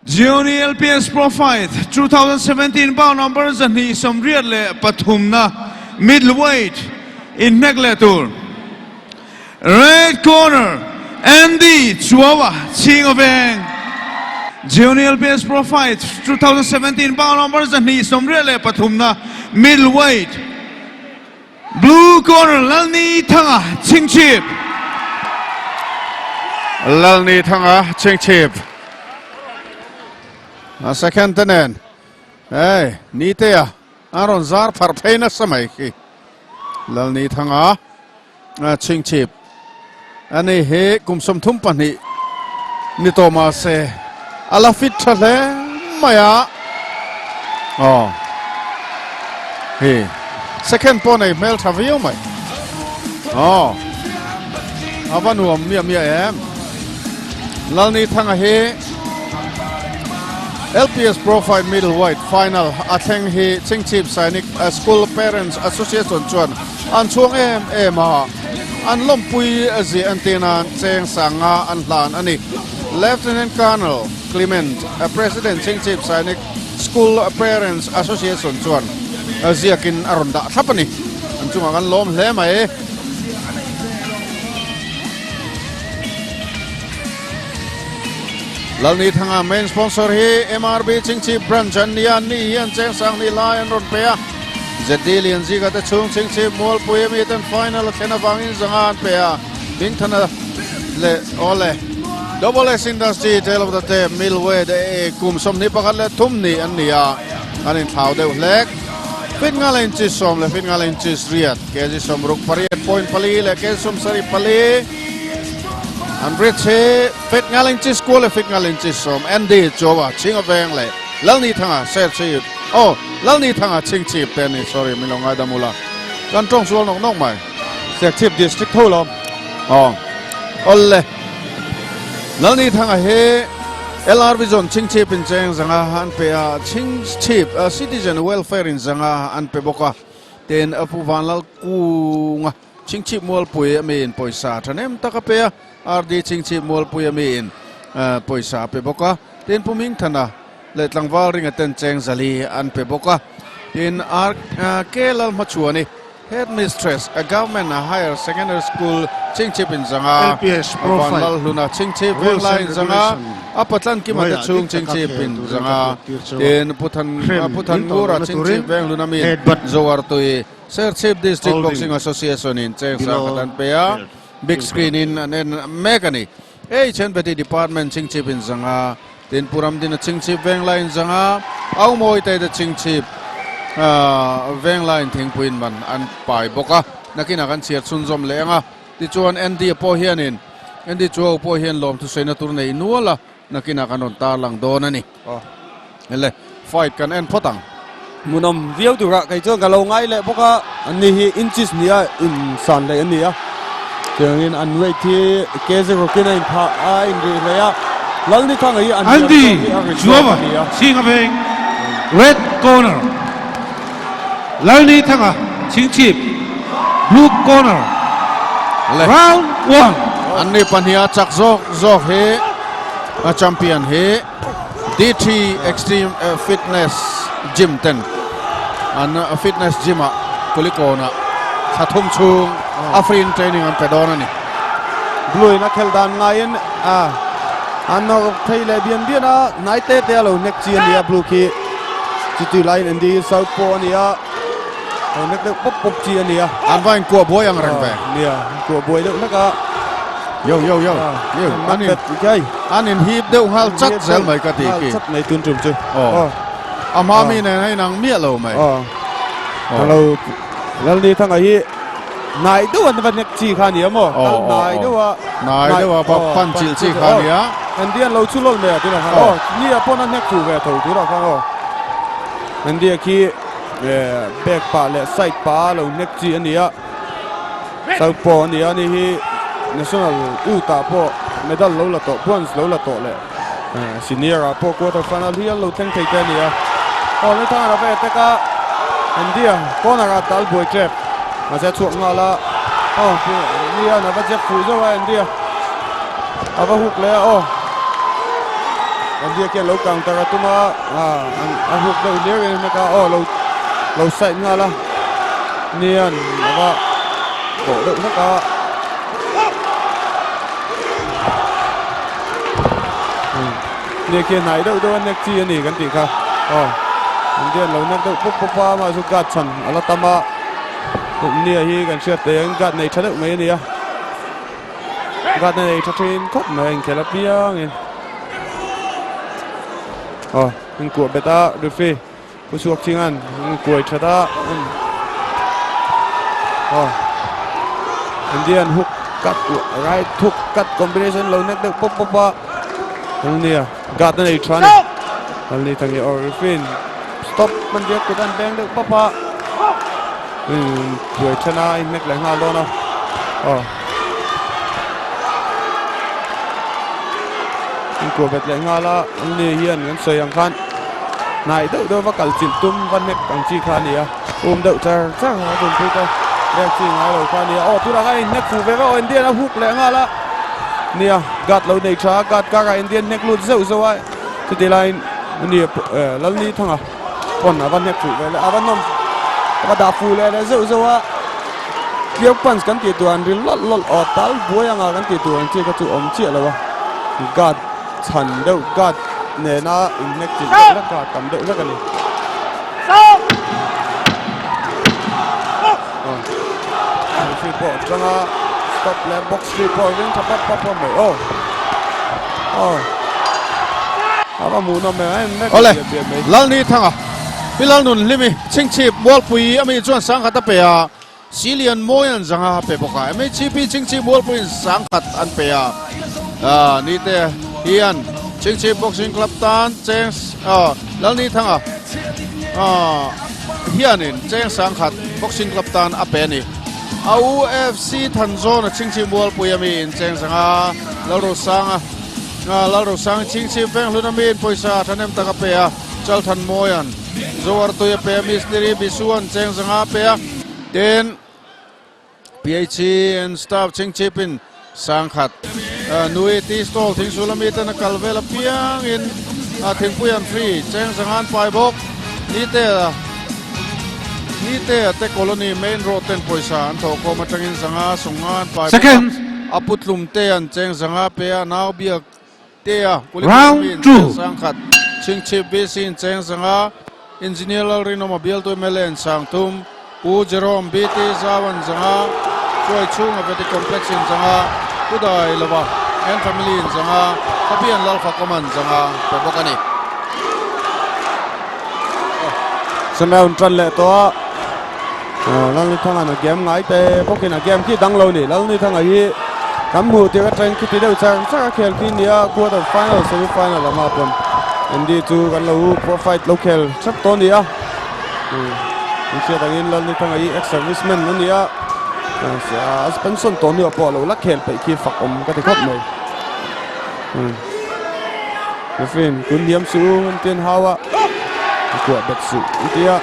Junior LPS Pro Fight 2017 bout number Zani Somriat Le Pathumna middleweight in Meglatur. Red corner Andy Chuawa Chingobeng. Junior LPS Pro Fight 2017 bout number Zani Somriat Le Pathumna middleweight. Blue corner Lalni Thanga Chingchip. Lalni Thanga Chingchip. A second tenen. Hey, Nitea. Aron Zar Parpena Samaki. Lalni Thanga Chingchip. Ani he kumsum tumpani. Nitoma se. Alafit Chale Maya. Oh. Hey. Second pone Mel Tavio mai. Oh. Avanuam Mia em. Lalni Thanga he. LPS Pro Fight middleweight final atheng hi Chingchip Sainik School Parents Association chuan an chuang em an lompui azi antena cheng sanga an hlan ani Lieutenant Colonel Clement President Chingchip Sainik School Parents Association chuan aziakin aronda thapani an chunga kan lom hle mai Lalni Thanga main sponsor hi MRB Chingchip brand Jania ni hian cheng sang ni lai an ron pea Zedilian ziga ta chung Chingchip mol poemi ten final thena wangin zanga an pea ding thana le ole double S industry tale of the day middleweight de kum som ni pakat le thum ni an nia anin thau deuh lek fit ngalen chi som le fit ngalen chi riat ke ji som ruk pariat point pali le ke som sari pali an bridge fit ngaling chi school fit ngaling chi som Andy Jowa Chingobeng le Lalni Thanga set chip oh Lalni Thanga Chingchip ten sorry milonga damula kan tong sual nok mai set chip district tholom oh olle Lalni Thanga he LR Vision Chingchip in cheng zanga han pe Chingchip citizen welfare in zanga an pe boka ten apuwan lal ku Chingchip mol pui amin poisa thanem takapea RD Chingchip mol pui amin poisa pe boka ten puming thana le tlangwal ring aten cheng zali an pe boka ten kelal machuani headmistress a government higher secondary school Chingchip in zanga LPS Pro Fight lal huna Chingchip line zanga apatlan ki ma chung Chingchip in zanga ten putan ngura Chingchip veng luna min zowar toi Sir Chief District Boxing Association in Cheng Sakatan Pea big screen in Megani Chen Betty Department Chingchip in Zanga Tin Puram din Chingchip Veng Line Zanga Au Moi Tay the Chingchip Veng Line Ting Puin Man and Pai Boka Nakina kan siat sunzom lenga Ti chuan Andy po hianin Andy chuo po hian lom tu senator nei nuala nakina kanon talang donani ele fight kan en potang Munam viau tu rak kai chuan kalau ngai le boka ani hi inches nia in san le ania tengin an wei thi keze rokina in pha a in ri le ya lalni thanga hi Andy Chuawa Chingobeng red corner Lalni Thanga Chingchip blue corner round 1 Anni pania chak zok he a champion he DT Extreme Fitness Gym ten an fitness gym a kulikona sathum chung afrin training an pedona ni blue na khel dan ngain anno thaile bian biana naite te lo next year nia blue ki chitu line indi south po nia nek de pop chi ania an vain ko boy ang ren ve nia ko boy de naka yo anin kai anin hip de hal chat zel mai ka ti ki chat nei tun trum chu amami ne hai nang mia lo mai hello lalni thanga hi nai do an van nek chi kha ni mo nai do wa ba pan chil chi kha ni a Andian lo chu lol me tu na ni a pon an nek chu ve tho tu ra kha Andia ki back pa le side pa lo nek chi ania sau po ni ani hi national uta po medal lo la to points lo la to le senior po quarter final hi lo teng thei te nia le thang ra ve te ka Andia corner ra tal boy trap ma se chuak nga la ni na ba je fu zo wa Andia ava huk le anh đi kia lâu càng ta tu mà anh hụt đầu liếc này mà cả lâu sậy nga là niên và cổ động rất cả niên kia này đâu đâu anh nhắc chi anh cái gì cả anh đi lâu nhắc đâu pop mà giúp gạt chân là tama cũng niên hi cái chuyện đấy anh gạt này chắc được mấy niên gạt này chắc trên cốc mà anh kia là bia nghe anh của beta referee của suốt chính anh của cha ta Indian hook cut right hook cut combination lâu nét được pop anh nia gạt này chán anh đi thằng này referee stop mình biết cái anh bang được pop của cha na anh make lại hai luôn nào của bét lại nga là anh hiền anh soi ang khan này đậu vào cả chìm tum văn hết càng chi khan đi đậu cha chắc là dùng tôi coi đẹp chi ngay đầu khan đi tôi là cái nhắc phụ về vào Indian nó hút lại nga là nia gạt lâu này cha gạt cả cái Indian nhắc luôn dậu ai thì lại nia lần đi thằng còn văn nhắc phụ về là văn non và đạp phụ lại là dậu kia punch kan ti tuan rin lol tal boyanga kan ti tuan chi ka chu chi la gạt thần đâu gạt nè na innek ti la ka kam đâu la ka ni free ball changa stop left box free ball ring thap pap mai aba mu na me nek ole lalni thanga pilal nun limi chingchip ball pui ami chuan sang khata pe a Silian moyan zanga pe boka ami chipi chingchip ball pui sang khat an pe a ni te hian chingchip boxing club tan cheng lalni thanga hian in cheng sang khat boxing club tan a pe ni UFC Thanzon chingchip ball pui ami in cheng zanga laro sang chingchip veng lunamin poisa thanem taka pe a chal than moyan zawar tu pe misleri bisuan cheng zanga pe then PHC and staff chingchipin sangkhat nui ti stall thing sulami tan kalvela piang in thing puyan free cheng zangan pai bok ni te colony main road ten poisa an tho ko matangin zanga sungan pai Second. aputlum te an cheng zanga pe naw biak te Round 2. sangkhat chingchip basin cheng zanga engineer lalrino mobil to melen sangtum u Jerome BT zawan zanga choi chung a beti complex in zanga udai lawa and family in zanga kapian lalfa command zanga pebokani Samaun tran le to lan thang an game ngai te pokin a game ki dang lo ni lan ni thang a hi kam mu ti ka train ki ti deu chang sa khel ki nia quarter final semi final la ma pon ND2 kan lo pro fight local chap to nia Insia tangin lan ni thang ai ex serviceman no nia sponsor to ni po lo la khel pe ki fak om ka ti khop mai Refin kun diam su ten hawa ko bet su itia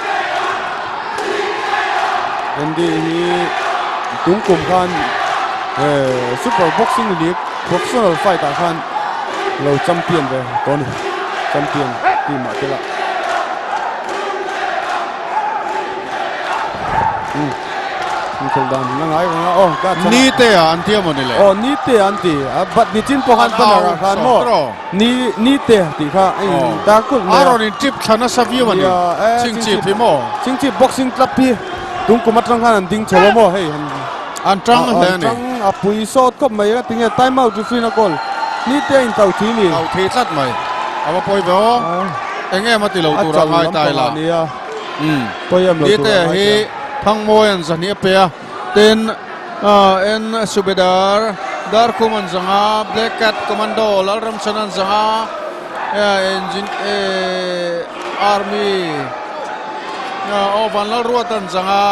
ND hi tung kum khan super boxing league professional fighter khan lo champion ve to ni champion ti ma te la dan nangai nga ka ni te antia monile ni te anti but ni chin po han panara khan mo ni te ti kha ta kul aron in trip thana savio mani chingchip mo chingchip boxing club pi tung ko matrang khan ding chobo mo hey an trang le ni trang apui sot ko mai ka tinga time out free na call ni te in tau thi ni au thi tlat mai awa poi bo enge ma ti lo tu ra ngai tai la poyam lo ni te hi thang moyan zania pe ten en subedar dar kuman zanga black cat commando lalram chanan zanga engine army van lal ruatan zanga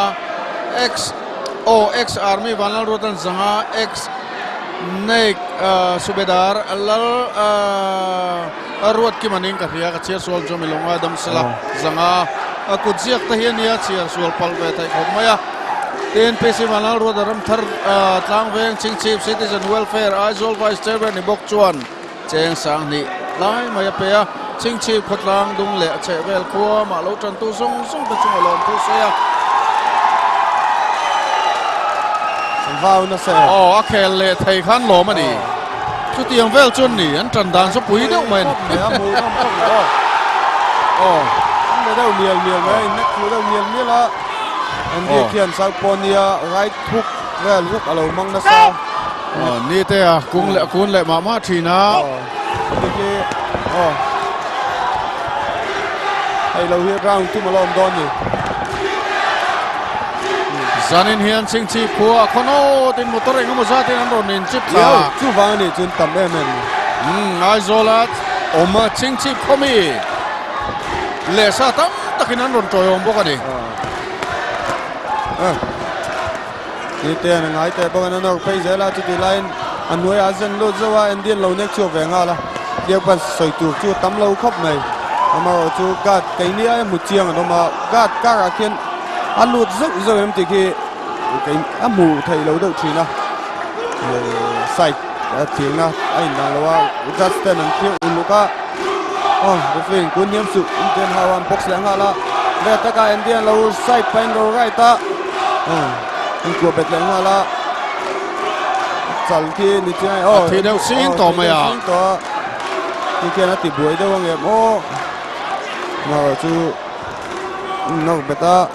ex army van lal ruatan zanga ex nek subedar lal ruat ki maning ka ria ka chiar sol jomilonga dam sala zanga kujiak ta hian ya chiar sol palve tai khomaya ten pc vanal rodaram thar tlang veng chingchip citizen welfare aizol vice chairman ni bok chuan cheng sang ni lai mai pe ching chi khotlang dung le che vel khua ma lo tran tu song song ta chung lom tu sia vào nó sẽ a khel le thei khan lo ma ni chu tiang vel chun ni an tran dan so pui deuh men mẹ mù nó không có để đâu liền liền đấy nét cú đâu liền biết là anh đi khiển sao ponia right hook vel hook alo mang nó sao ni te a kun le ma ma thina cái hay lâu hiện round tu mà lom đòn nhỉ zanin hian ching chi khua khono tin motor eng mo za tin an ron in chip Yo, ta chú vàng này chuyên tầm em ai zolat oma ching chi khomi le sa tam takin an ron toy om boka ni ni tiền ngay tại bao nhiêu nó phải dễ là chú đi line anh nuôi azen lo zawa anh điên lâu nét chưa về ngà là điệp bật sợi chuột chú tắm lâu khóc này mà chú gạt cái nia một chiang nó mà gạt cả kiên anh lụt rất rồi em thì khi cái mù thầy lâu đầu chỉ nào sạch tiếng nào anh đang lo Justin anh kêu Luka cái phim cuốn nhiễm sự Indian Hawan box lẽ ngà là để tất cả Indian lâu sạch pen lâu right ta anh của bệt lẽ ngà là chal khi ni chai thì đâu xin to mày à thì kia nó tỉ buổi đâu anh em mà chú nó bệt ta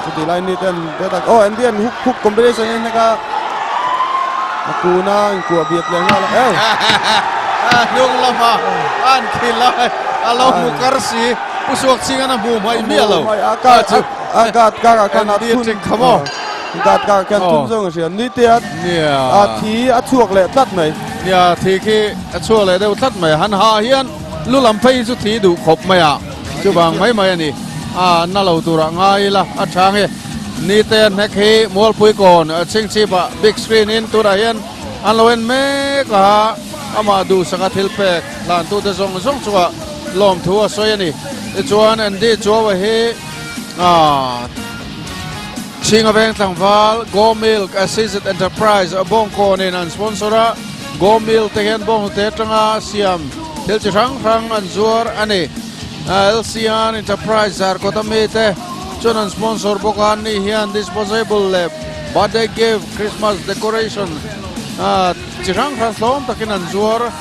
chú tỉ lại ni tên bệt ta Indian hook combination này cả cú na của Việt lẽ ngà là nung lama an khilai alo mukarsi usok singana bu mai mi alo agat kara kana dia ting khamo agat kara kan tum zong sia ni tiat thi chuak le tat mai nia thi khi chuak le deu tat mai han ha hian lu lam phei chu thi du khop mai a chu bang mai ani na lo tura ngai la athang he ni ten nek he mol pui kon ching chi ba big screen in tura hian an loen me ka ama du saka thil pek lan tu te zong chuwa lom thua soi ani chuan an di chuwa he Chinga Veng Tangval, Go Milk, Assisted Enterprise, Bong Konin and sponsora, Go Milk, Tegen Bong Tetranga, Siam, Tilchang Frang and Zuar, Ani, LCN Enterprise, Zarkotamete, Chun and sponsor Bokani, Hian Disposable, birthday gift, Christmas decoration, Chirang Franslom, Takin and Zuar,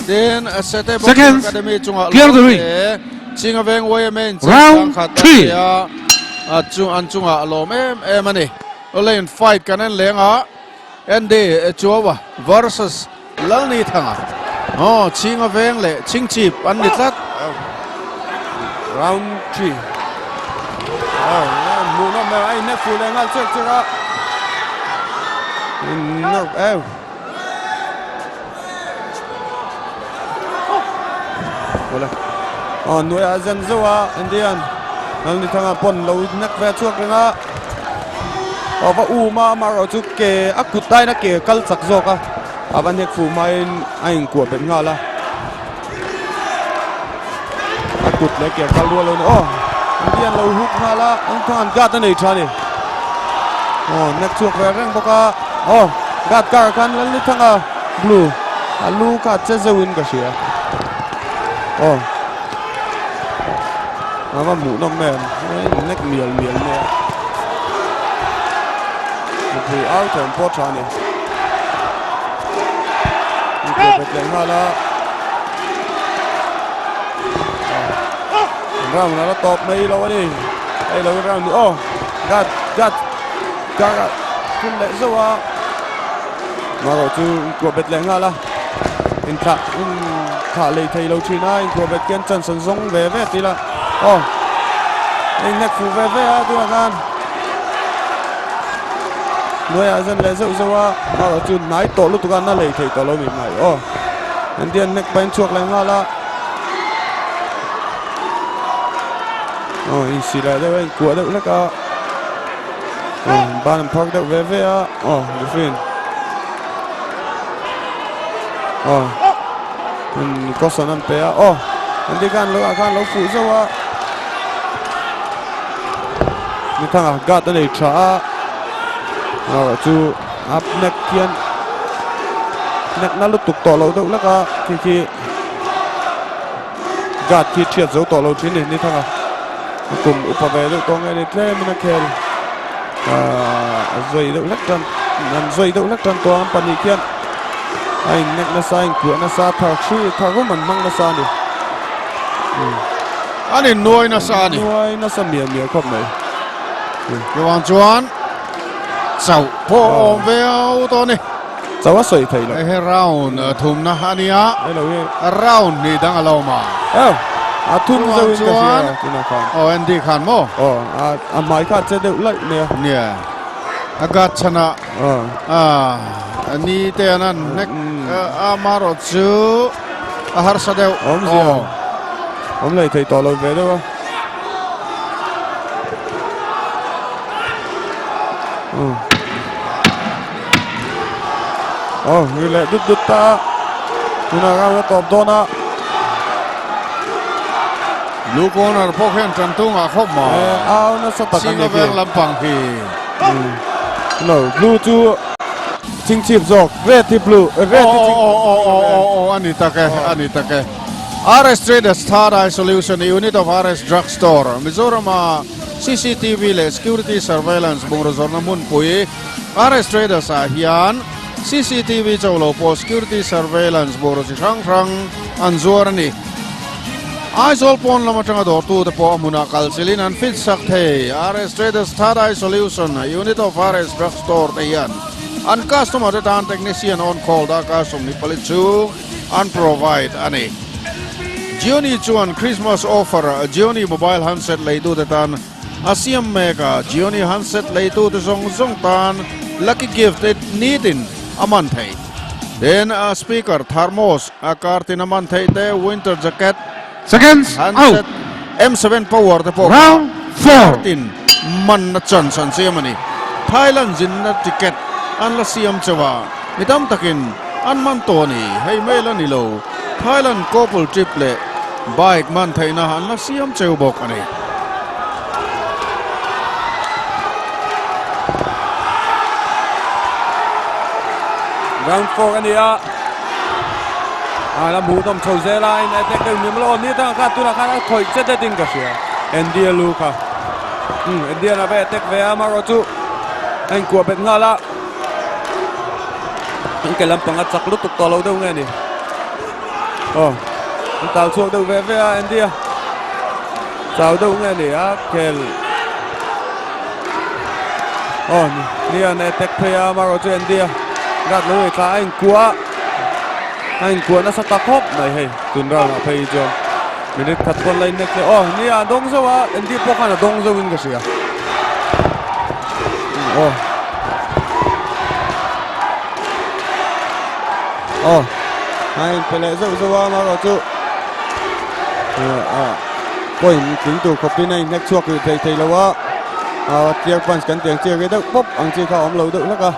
then Sete Bong Academy, Chinga Veng Wayamen, Round 3. Chunga alom em ani olen fight kanen lenga ende chuwa versus lalni thanga chinga veng le chingchip an nitlat round 3 mu no me ai ne fu le ngal chek cheka no wala nuôi azen zawa Indian nang ni thanga pon lo nak ve chuak lenga wa ma ro chu ke akutai na ke kal sak zoka aban hek fu mai ain ko ben ngala akut le ke kal lo Indian lo huk ngala ang than gat nei thani nak chuak ve reng boka gat kar kan ni thanga blue alu ka chezewin ka sia mà mũ nó mềm nét miệng nè thì áo chồng bó trà này cái bệt lạnh hoa là round nó top mấy lâu đi đây là round nữa gạt không lẽ đâu mà rồi chứ của bệt lạnh hoa là in thả lấy thầy lâu chi này của bệt kiên chân sân giống về thì là anh nét phù về tu là gan nuôi dân lấy dâu mà ở chun nái tổ lúc tu gan nó lấy thầy tổ lâu mình này anh điên nét bánh chuột lại ngon là anh xì lại đây anh của đâu là cả ban park đâu về cái phiền anh có sẵn ăn bé anh đi gan lâu phụ dâu ni thanga gat ani tha chu ap nek kian nek na lutuk to lo do laka ki gạt khi triệt dấu tỏ lâu trên này thằng à cùng upa về được có nghe được lên mình kêu rồi đậu lắc trần rồi đậu lắc trần to pani kian anh nét na sa anh của na sa thằng suy thằng có mình mang na sa đi Ani nuôi na sa ni. nuôi na sa miền miền khóc này Cái vòng chuan. Sầu po veo to ni. sao quá sợi thầy là Cái round thum na ania. đây là cái Round ni đang alo mà. thun Cái dâu vòng cái chuan. gì à Oh Andy Khan mo. mai khát sẽ đậu lại nè Nia. Agat chana. Ni te anan nek amaro chu. Ahar sadeu. Ông này thầy tỏ lời về đâu người lại đứt ta chúng ta đang tập đó na Blue corner pokhen trần tung à khóc mà. áo nó sắp tắt Singa cái veng lampang khi. no blue chu chinh chip dọc red thì blue red thì chinh Ani take. RS Traders Third Eye Solution Unit of RS Drugstore Mizoram CCTV le security surveillance bungrazor namun pui RS Traders hian CCTV cholo po security surveillance boro chi rang anzuar ni Aizol pon lama tanga dor tu te po amuna kalsilin an fit sak the RS Traders Third Eye Solution Unit of RS Drugstore te hian an customer return technician on call da custom ni palit chu an provide ani Gioni chuan Christmas offer Gioni mobile handset leitu te tan Asiam mega Gioni handset leitu te zong tan lucky gift it needin aman thei then a speaker thermos a kartin aman thei te winter jacket Seconds handset out. M7 power te po Round 4. kartin man na chan san siamani Thailand jin na ticket an la siam chawa mitam takin an man toni hei mela ni lo Thailand couple trip le bike man thei na han la siam cheu bok ani round 4 anh ạ làm bù tôm sầu dê lại này tết cái miếng lon này thằng khác tu là khác khỏi chết đấy tính cái gì Andy Luka Andy là về tết về Amarotu anh của bên ngala anh cái làm bằng ngắt sắc lúc tục to lâu đâu nghe nè anh tao xuống đâu về Andy tao đâu nghe nè Kel nè này tết về Amarotu Andy gạt lối cả anh của nó sắp tắc hốp này hay tuần ra là phải cho mình đi thật con lên này nè đông dâu anh đi bóc là đông dâu cái gì anh phải lấy dâu mà rồi chú coi tính từ khóc đi này next chuột thì thầy lâu tiếc phần cắn tiếng chia cái đất bóp anh chia khao ống lâu được lắm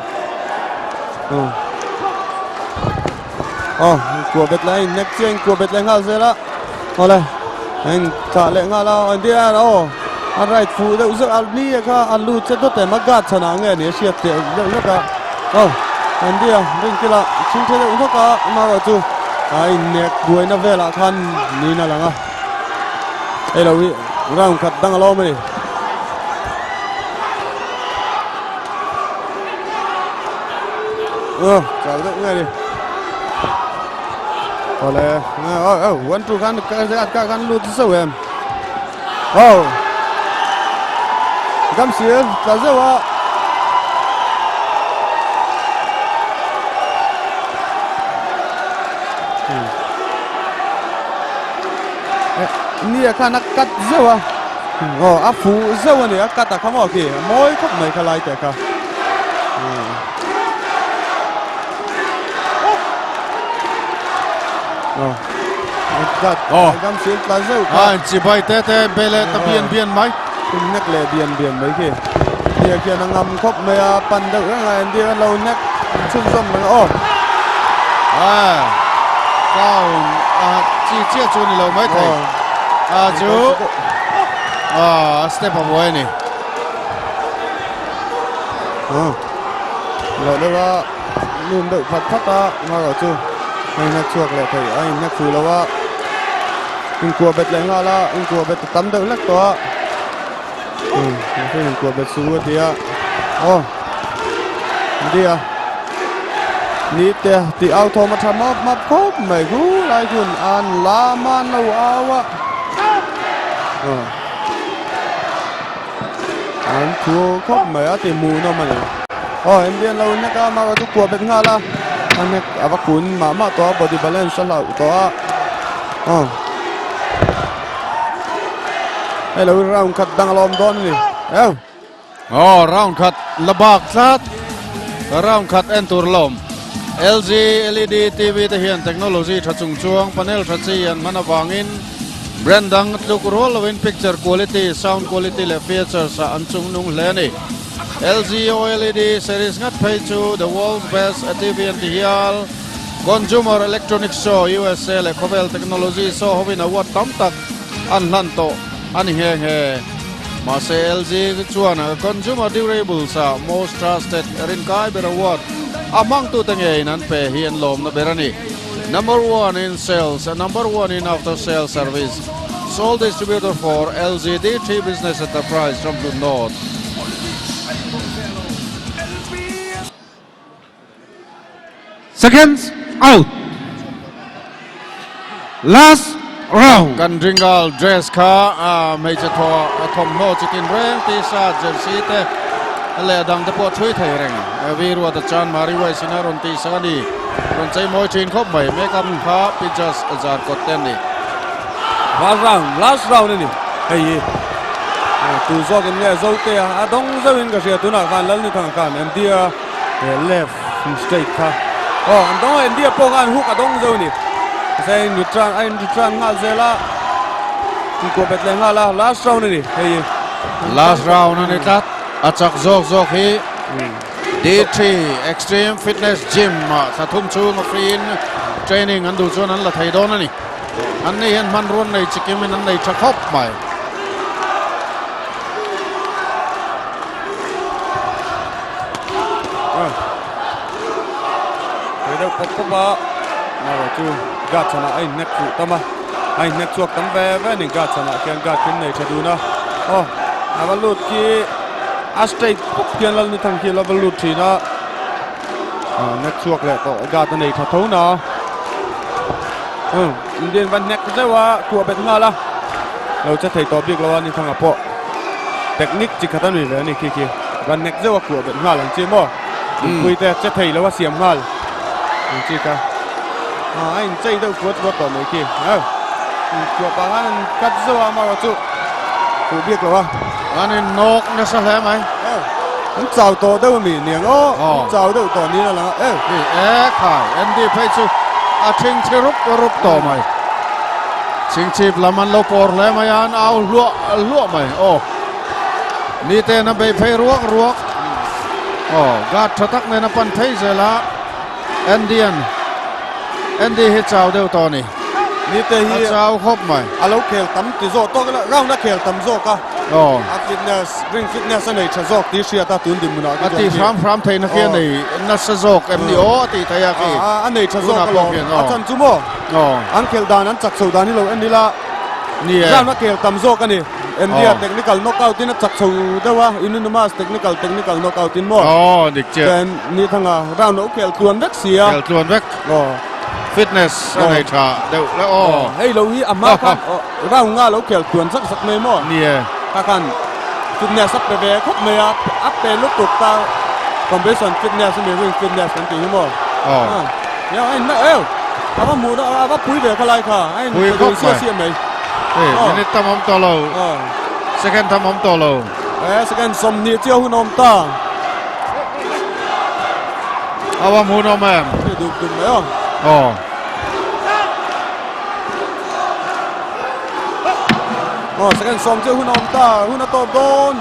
của biệt lại next chuyên của biệt lại ngao rồi đó đây anh trả lại ngao là anh đi anh right phụ đâu rất anh đi anh lùi chết tốt để mắc gạt cho nó nghe này siết tiền đâu nữa cả anh đi bên kia là chúng thế đâu cả mà gọi chú anh next đuôi nó về là khăn ní là ngao đây là vị răng khát đang lo mày chào được nghe đi oleh one two kan kan lu tu em gam sir ta zawa ni kan kat zawa afu zawa ni kat ta kamo ki moi khop mai khalai ta ka gam xuyên ta dâu chỉ bay té bele ta biên máy nét lệ biên mấy kia kia kia nó ngầm khóc mày pan đâu này đi lâu nét chung dâm mà cao chỉ chia cho ni lâu mấy thầy chú step away này rồi đâu luôn đợi phát ta mà rồi chưa anh nét chuột lại thầy anh nét phù lâu in cua bet leng la in cua bet tam deuh lek to in cua bet su dia dia ni te ti auto ma tham ma khop mai gu lai kun an la man lo awa an thua khop mai a ti mu no ma ni em bien lo na ka ma tu cua bet nga la anh này ava kun mà to body balance là to hello round cut dang lom don ni round cut labak sat round cut entur lom LG LED TV te hian technology thachung chuang panel thachi an manawangin brandang tukurol win picture quality sound quality le features sa anchung nung hle ni LG OLED series ngat phei chu the world's best TV and hial consumer electronics show USA le Khovel technology so hovin award tam tak an hlan to an he ma se LG chuan consumer durable sa most trusted rin kai ber award among tu tenge nan pe hian lom na berani number 1 in sales and number 1 in after sales service sole distributor for LG DT business enterprise from the north. Seconds out. Last round. Kan ringal dress ka mai cha tho thom no chitin reng ti sa jersey te le dang te po thui thai reng vi ru ta chan mari wai sinaron ti sa ni ron chai moi thin khop mai make up kha pictures azar ko ten ni last round ni hey tu zo kan le zo te a dong zo in ka sia tu na kan lal ni thang kan em dia left straight ka anh dong em dia po kan hook a dong zo ni sai neutral ngal zela ko bet le ngala last round ni hey last round ni tat achak zok hi D3 Extreme Fitness Gym sa thum chu ma free training an du chon an la thai don ani an nei hen man ron nei chikim an nei thakop mai đâu có ba nào chú gạt chana ai nét phụ tama ai nét chuột tấm ve ve nên gạt chana kian gạt kian này chadu na à lụt ki astate kian lal ni thang ki la lụt thì na nét chuột lại to gạt này thật thấu na Indian văn nét cái wa của bên nga laเราจะthấy to biết là ni thang apo technique chỉ khát ni le ni ki văn nét wa của bên nga là chi moคุยแต่จะthấy làว่าเสียมnga chị cả anh chơi đâu quất quất tỏ mấy kia của bà anh cắt dâu mà vào chỗ không biết rồi anh nóc nó sao thế mày anh chào to đâu mà miệng chào đâu to ní là khai em đi phải chứ chinh chê rúp to mày chinh chip làm ăn lâu por lấy mày anh ao lụa mày ní tên nó bị phải ruốc gạt cho tắc này nó pan thấy rồi là Andy hết chào đều to này. Ní tê hi chào khóc mày. Alo khéo tắm tí rộ to cái là round đã khéo tắm rộ cả. Fitness, ring fitness này chả rộ tí xia ta tuấn điểm nào. Tí phram thấy nó kia này nó sẽ rộ em đi tí thấy à kì. Anh này chả rộ cả lo. Chân chú mò. Anh khéo đàn anh chặt sầu đàn đi lâu anh đi la. Round đã khéo tắm rộ cái này. Em đi technical knockout tin nó chặt sầu đâu à. Inunuma technical knockout tin mò. Được chưa. Ní thằng à round nó khéo tuấn vét xia. Khéo tuấn vét. Fitness này thà đều là hey lâu hi amma kan rau nga lo kel tuan sak mai mo nia kan fitness sắp về khóc mày áp về lúc tục ta competition fitness mới ring fitness kan ti mo ya anh na aba mu da aba pui về cái lại cả anh pui sia mày ini tam om to lo second tam om to lo second som ni chiao hun om ta aba mu no em được mày second som chưa hun om ta hun na top don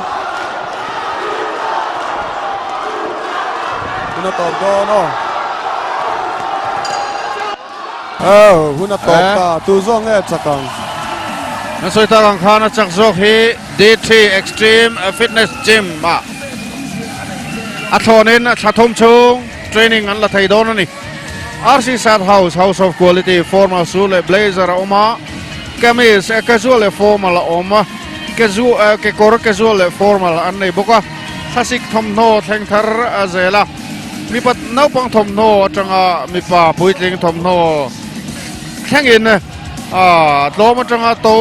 hun na top ta tu zong e chakang na soi ta kang khana chak zok hi D3 Extreme Fitness Gym ma athonin thathom chung training an la thai don ani RC Sat House of Quality formal sule blazer oma kamis casual formal oma casual ke kor casual formal an nei boka khasik thom no thleng thar azela mi pat nau pang thom no atanga mi pa puitling thom no thangin tloma tanga to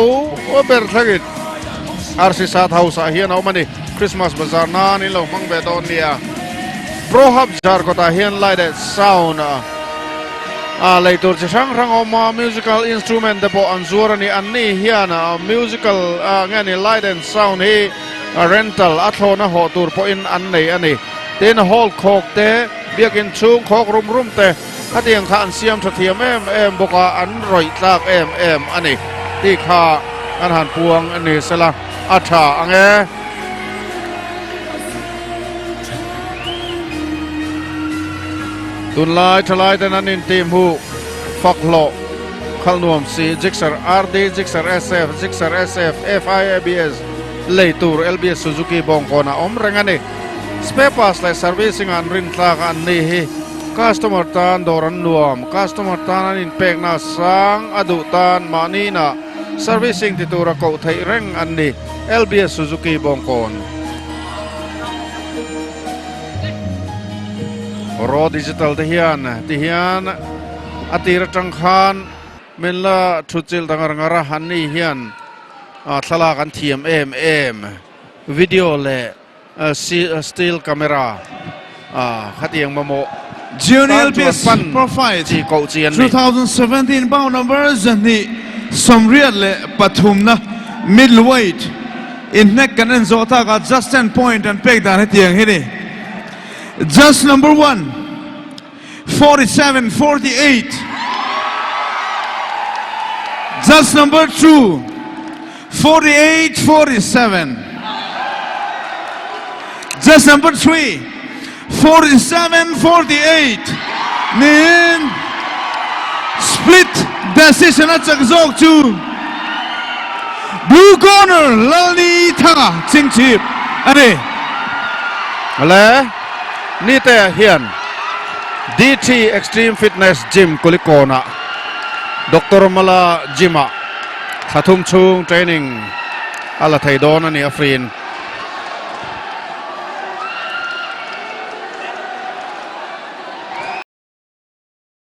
ober thagit RC South House hian omani Christmas bazaar na ni lo mang be don nia pro hub jar ko ta hian light sound leitur chi rang oma musical instrument de po anzur ani anni hian musical ngani light and sound hi rental athlona ho tur po in an nei ani ten hall khok te biakin chung khok rum te atiang kha an siam thathiam em boka an roi tlak em ani ti kha an han puang ani sela atha ange tunlai thalai ten anin team hu faklo khalnuam si jixer RD jixer SF FIABS leitur LBS Suzuki bongkona omrengani spare parts like servicing an rin tlak an ni hi customer tan doran nuam customer tan anin pekna sang adu tan manina servicing titura ko thai reng an ni LBS Suzuki bongkon ro digital tihian atira tangkhan menla thuchil dangar ngara hanni hian thlala kan thiam em video le still camera khatiang mamo Junior LPS Pro Fight 2017 bout numbers ni somriat le pathumna middleweight in neck kan zota ga just 10 point and pek dan hetiang hini just number 1 47-48 just number 2 48-47 just number 3 47-48 nin split decision at Zog to blue corner Lali Tha Chingchip ane ale ni te hian DT Extreme Fitness Gym Kulikona Dr. Mala Jima Khathum chung training ala thaidon ani afrin